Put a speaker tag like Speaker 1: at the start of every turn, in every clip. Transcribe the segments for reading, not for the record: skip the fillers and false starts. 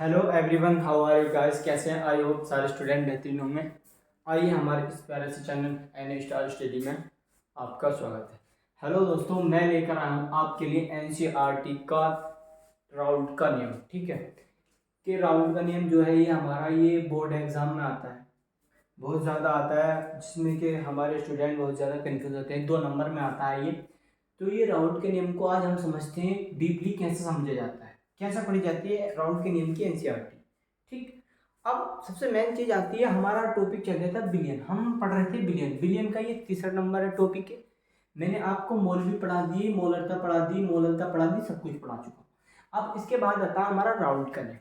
Speaker 1: Hello everyone, how are you guys. कैसे हैं? I hope सारे स्टूडेंट बेहतरीन होंगे। आइए हमारे इस प्यारे से चैनल एन स्टार स्टडी में आपका स्वागत है। हेलो दोस्तों, मैं लेकर आया हूँ आपके लिए एनसीईआरटी का राउंड का नियम। ठीक है, कि राउंड का नियम जो है ये हमारा ये बोर्ड एग्जाम में आता है, बहुत ज़्यादा आता है, जिसमें कि हमारे स्टूडेंट बहुत ज़्यादा कन्फ्यूज होते हैं। 2 नंबर में आता है ये। तो ये राउंड के नियम को आज हम समझते हैं डीपली कैसे समझा जाता है, कैसे पढ़ी जाती है राउंड के नियम की एनसीईआरटी। ठीक, अब सबसे मेन चीज़ आती है, हमारा टॉपिक चल रहा था बिलियन। हम पढ़ रहे थे बिलियन। बिलियन का ये तीसरा नंबर है टॉपिक है। मैंने आपको मोल भी पढ़ा दी, मोलरता पढ़ा दी, मोलरता पढ़ा दी, सब कुछ पढ़ा चुका हूँ। अब इसके बाद आता है हमारा राउंड का नियम।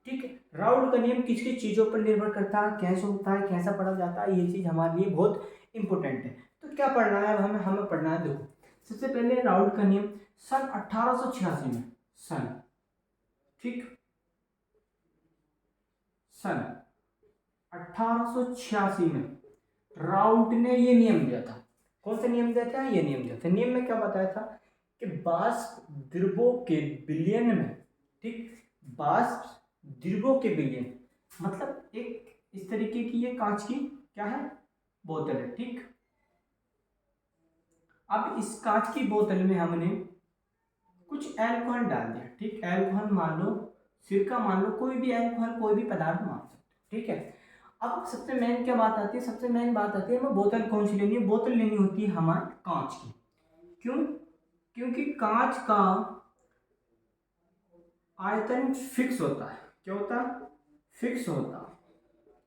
Speaker 1: ठीक है, राउंड का नियम किस किस चीज़ों पर निर्भर करता है, कैसे होता है, कैसा पढ़ा जाता है, ये चीज़ हमारे लिए बहुत इंपॉर्टेंट है। तो क्या पढ़ना है, अब हमें हमें पढ़ना है। देखो, सबसे पहले राउंड का नियम सन 1886 में, सन, ठीक, सन 1886 में राउट ने ये नियम दिया था। कौन सा नियम दिया था? ये नियम दिया था। नियम में क्या बताया था कि बाष्प द्रव्यों के विलयन में, ठीक, बाष्प द्रव्यों के विलयन मतलब एक इस तरीके की ये कांच की क्या है, बोतल है। ठीक, अब इस कांच की बोतल में हमने कुछ एल्कोहल डाल दिया। ठीक, एल्कोहल मान लो, सिरका मान लो, कोई भी एल्कोहल, कोई भी पदार्थ मान सकते हो। ठीक है, अब सबसे मेन क्या बात आती है, सबसे मेन बात आती है हमें बोतल कौन सी लेनी है। बोतल लेनी होती है हमारी कांच की। क्यों? क्योंकि कांच का आयतन फिक्स होता है। क्या होता है? फिक्स होता है।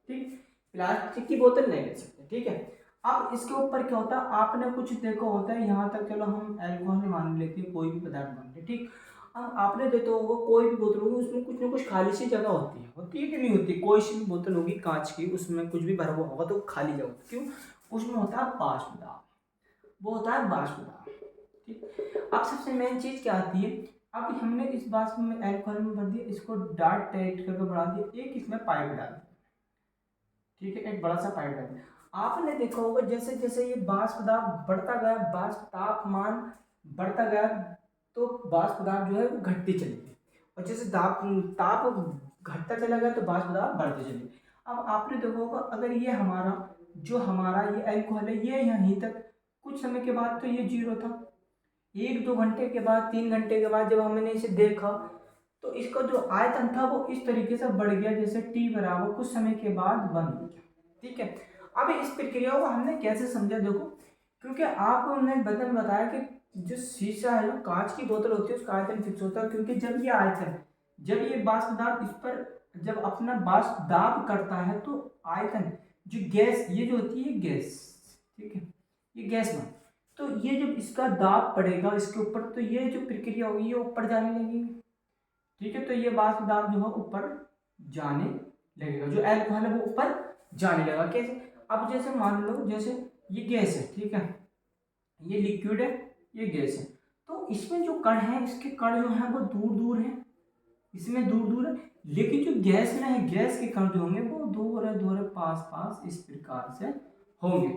Speaker 1: ठीक, प्लास्टिक की बोतल नहीं ले सकते। ठीक है, अब इसके ऊपर क्या होता है, आपने कुछ देखा होता है, यहाँ तक चलो हम एल्कोहल मान लेते हैं, कोई भी पदार्थ मान लेते। ठीक, अब आपने देखा होगा कोई भी बोतल होगी उसमें कुछ ना कुछ खाली सी जगह होती है कि नहीं होती? कोई सी भी बोतल होगी कांच की, उसमें कुछ भी भरा हुआ होगा तो खाली जगह होती है। क्यों? उसमें होता है बाष्प दाब, वो होता है बाष्प दाब। ठीक, अब सबसे मेन चीज क्या आती है, अब हमने इस बाष्प में एल्कोहल में भर दिया, इसको डार्ट टाइट करके बढ़ा दिया, एक इसमें पाइप डाल दिया। ठीक है, एक बड़ा सा पाइप डाल दिया। आपने देखा होगा जैसे जैसे ये बाष्प दाब बढ़ता गया, बाष्प तापमान बढ़ता गया, तो बाष्प दाब जो है वो घटती चली गई, और जैसे दाब ताप घटता चला गया तो बाष्प दाब बढ़ती चली गई। अब आपने देखा होगा अगर ये हमारा जो हमारा ये अल्कोहल है, ये यहीं तक, कुछ समय के बाद तो ये जीरो था। 1-2 घंटे के बाद, 3 घंटे के बाद जब हमने इसे देखा तो इसका जो आयतन था वो इस तरीके से बढ़ गया, जैसे टी बराबर कुछ समय के बाद बंद हो गया। ठीक है, अब इस प्रक्रिया को हमने कैसे समझा, देखो, क्योंकि आपको हमने बदन बताया कि जो शीशा है, जो कांच की बोतल होती है, उसका आयतन फिक्स होता है। क्योंकि जब ये आयतन, जब ये बाष्प दाब इस पर जब अपना बाष्प दाब करता है तो आयतन, जो गैस ये जो होती है गैस, ठीक है, ये गैस में, तो ये जब इसका दाब पड़ेगा इसके ऊपर तो ये जो प्रक्रिया होगी ये ऊपर जाने लगेगी। ठीक है, तो ये बाष्प दाब जो है ऊपर जाने लगेगा, जो अल्कोहल है वो ऊपर जाने लगा। कैसे? अब जैसे मान लो जैसे ये गैस है, ठीक है, ये लिक्विड है, ये गैस है, तो इसमें जो कण है, इसके कण जो है वो दूर दूर है, इसमें दूर दूर है, लेकिन जो गैस में है, गैस के कण जो होंगे वो दूर है, दूर है, पास पास, इस प्रकार से होंगे।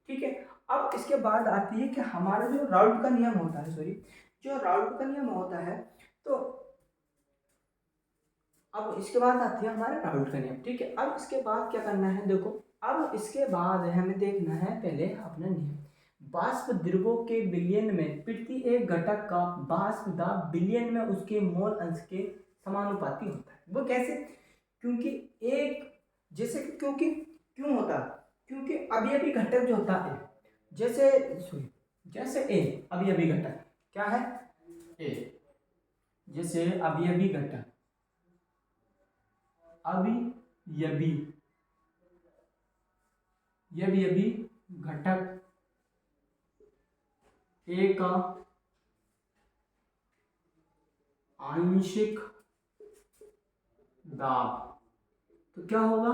Speaker 1: ठीक है, अब इसके बाद आती है कि हमारा जो राउल्ट का नियम होता है, सॉरी, जो राउल्ट का नियम होता है, तो अब इसके बाद आती है हमारा राउल्ट का नियम। ठीक है, अब इसके बाद क्या करना है, देखो, अब इसके बाद हमें देखना है पहले अपना नियम। बाष्प द्रव्यों के विलयन में प्रति एक घटक का बाष्प दाब विलयन में उसके मोल अंश के समानुपाती होता है। वो कैसे? क्योंकि एक, जैसे क्योंकि क्यों होता है, क्योंकि अभी अभी घटक जो होता है, जैसे सॉरी, जैसे ए अभी अभी घटक क्या है, ए, जैसे अभी अभी घटक, अभी यबी, यबी यबी घटक ए का आंशिक दाब, तो क्या होगा,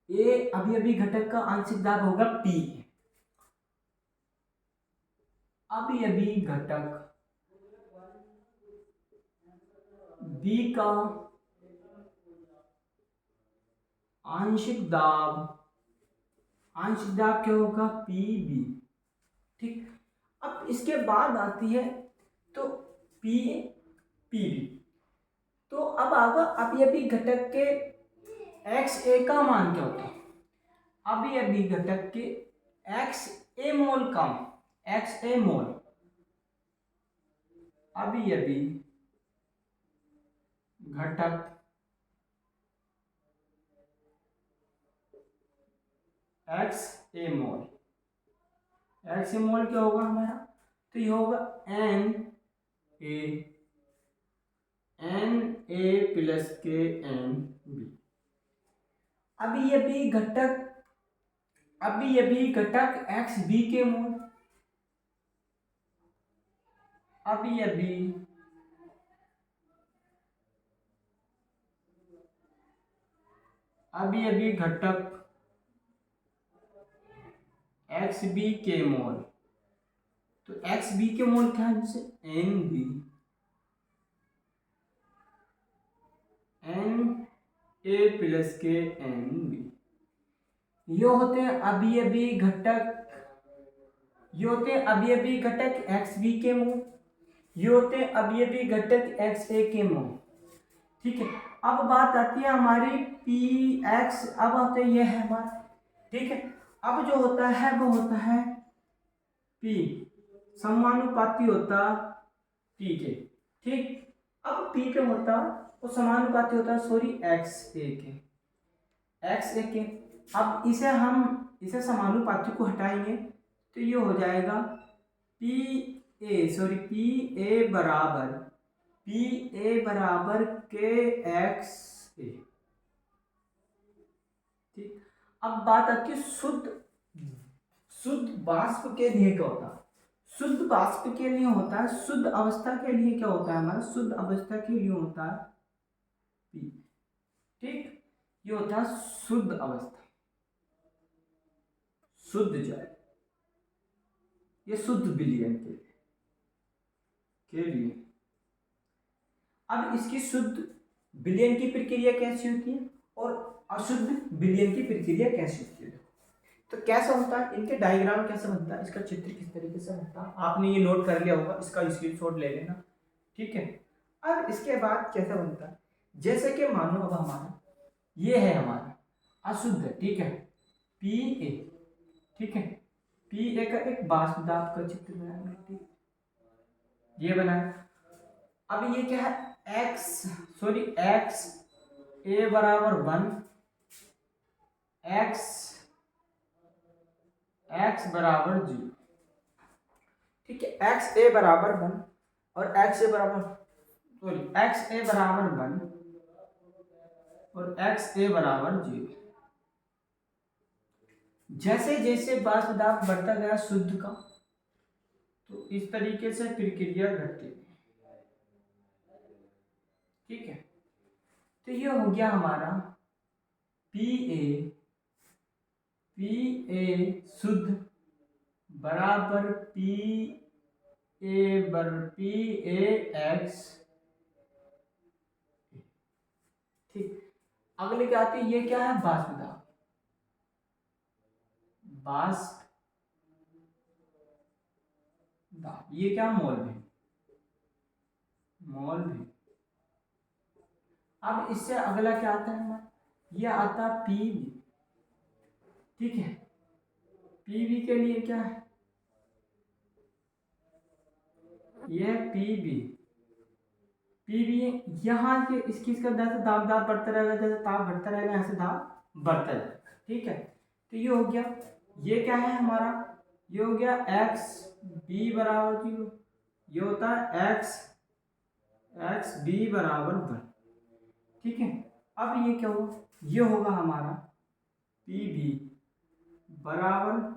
Speaker 1: ए अभी अभी घटक का आंशिक दाब होगा पी, अभी अभी घटक बी का आंशिक दाब, आंशिक दाब क्या होगा, पी बी। ठीक, अब इसके बाद आती है तो पी, पी बी, तो अब आगे अब ये भी घटक के एक्स ए का मान क्या होता है, अब ये भी घटक के एक्स ए मोल का एक्स ए मोल, अब ये भी घटक एक्स ए मोल, एक्स ए मोल क्या होगा हमारा, तो ये होगा एन ए प्लस के एन बी। अभी ये भी घटक एक्स बी के मोल, अभी ये भी घटक एक्स बी के मोल, तो एक्स बी के मोल क्या है, जैसे एन ए प्लस के एन बी, ये होते हैं अभी घटक, ये होते हैं अभी घटक एक्स बी के मोल, ये होते हैं अभी घटक एक्स ए के मोल। ठीक है, अब बात आती है हमारी पी एक्स, अब होते ये है हमारा, ठीक है। अब जो होता है वो होता है पी समानुपाती होता पी के, ठीक। अब पी पे होता वो समानुपाती होता सॉरी एक्स ए के। अब इसे समानुपाती को हटाएंगे तो ये हो जाएगा पी ए बराबर के एक्स ए, ठीक। अब बात आती है शुद्ध वाष्प के लिए क्या होता है, शुद्ध वाष्प के लिए होता है, शुद्ध अवस्था के लिए क्या होता है हमारा, शुद्ध अवस्था के लिए होता है पी, ठीक। ये होता है शुद्ध अवस्था, शुद्ध जल, ये शुद्ध विलयन के लिए। अब इसकी शुद्ध विलयन की प्रक्रिया कैसी होती है और अशुद्ध विलयन की प्रक्रिया कैसी होती है, तो कैसा होता है, इनके डायग्राम कैसे बनता है, इसका चित्र किस तरीके से बनता है, आपने ये नोट कर लिया होगा, इसका स्क्रीनशॉट ले लेना, ठीक है। अब इसके बाद कैसा बनता है, जैसे कि मानो अब हमारा ये है हमारा अशुद्ध, ठीक है, पी ए, ठीक है, पी ए का एक वाष्प दाब का चित्र बनाया, ठीक, ये बनाया। अब ये क्या है एक्स ए बराबर 1, एक्स बराबर 0, ठीक है, एक्स ए बराबर 1 और एक्स ए बराबर 1 और एक्स ए बराबर 0। जैसे जैसे वाष्प दाब बढ़ता गया शुद्ध का, तो इस तरीके से प्रक्रिया घटती है, ठीक है। तो ये हो गया हमारा पी ए शुद्ध बराबर पी ए एक्स, ठीक। अगले क्या आती है, ये क्या है वाष्प दाब, ये क्या मोल भी। अब इससे अगला क्या आता है हमारा, ये आता पीवी, ठीक है। पीवी के लिए क्या है, ये पीवी यहाँ के इसका जैसे दाब बढ़ता रहेगा, जैसे ताप बढ़ता रहेगा यहाँ से दाब बढ़ता जाएगा, ठीक है। तो ये हो गया, ये क्या है हमारा, ये हो गया एक्स बी बराबर 0, ये होता है एक्स बी बराबर 1, ठीक है। अब ये क्या होगा, ये होगा हमारा पी बी बराबर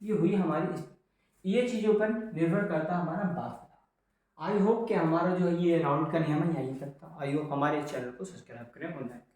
Speaker 1: ये हुई हमारी, ये चीज़ों पर निर्भर करता हमारा वाष्प। आई होप कि हमारा जो है ये राउंड का नियम है यही करता। आई होप हमारे चैनल को सब्सक्राइब करें और लाइक करें।